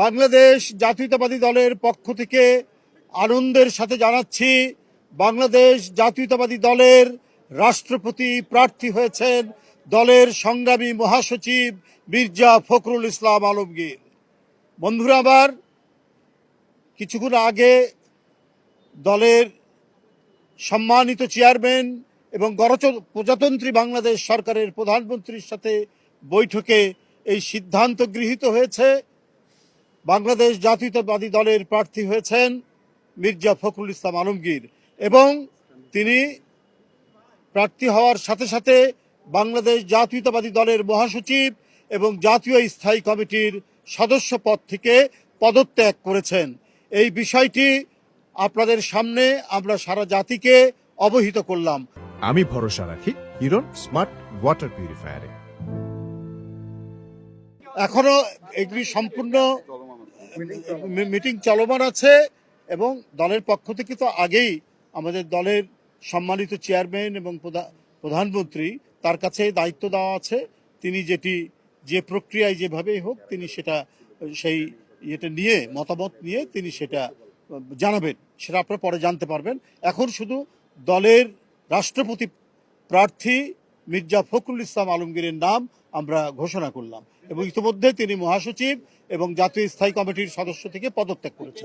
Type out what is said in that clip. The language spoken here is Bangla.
বাংলাদেশ জাতীয়তাবাদী দলের পক্ষ থেকে আনন্দের সাথে জানাচ্ছি, বাংলাদেশ জাতীয়তাবাদী দলের রাষ্ট্রপতি প্রার্থী হয়েছেন দলের সংগ্রামী মহাসচিব মির্জা ফখরুল ইসলাম আলমগীর। বন্ধুরা আমার, কিছুক্ষণ আগে দলের সম্মানিত চেয়ারম্যান এবং গণপ্রজাতন্ত্রী বাংলাদেশ সরকারের প্রধানমন্ত্রীর সাথে বৈঠকে এই সিদ্ধান্ত গৃহীত হয়েছে, বাংলাদেশ জাতীয়তাবাদী দলের প্রার্থী হয়েছেন মির্জা ফখরুল ইসলাম আলমগীর এবং তিনি প্রার্থী হওয়ার সাথে সাথে বাংলাদেশ জাতীয়তাবাদী দলের মহাসচিব এবং জাতীয় স্থায়ী কমিটির সদস্য পদ থেকে পদত্যাগ করেছেন। এই বিষয়টি আপনাদের সামনে আমরা সারা জাতিকে অবহিত করলাম। আমি ভরসা রাখি হিরন স্মার্ট ওয়াটার পিউরিফায়ারে। এখনো এগুলি সম্পূর্ণ মিটিং চলমান আছে এবং দলের পক্ষ থেকে তো আগেই আমাদের দলের সম্মানিত চেয়ারম্যান এবং প্রধানমন্ত্রী তার কাছে দায়িত্ব দেওয়া আছে, তিনি যে প্রক্রিয়ায় যেভাবেই হোক তিনি সেই নিয়ে মতামত নিয়ে তিনি সেটা জানাবেন, সেটা আপনারা পরে জানতে পারবেন। এখন শুধু দলের রাষ্ট্রপতি প্রার্থী মির্জা ফখরুল ইসলাম আলমগীরের নাম আমরা ঘোষণা করলাম এবং ইতিমধ্যে তিনি মহাসচিব এবং জাতীয় স্থায়ী কমিটির সদস্য থেকে পদত্যাগ করেছেন।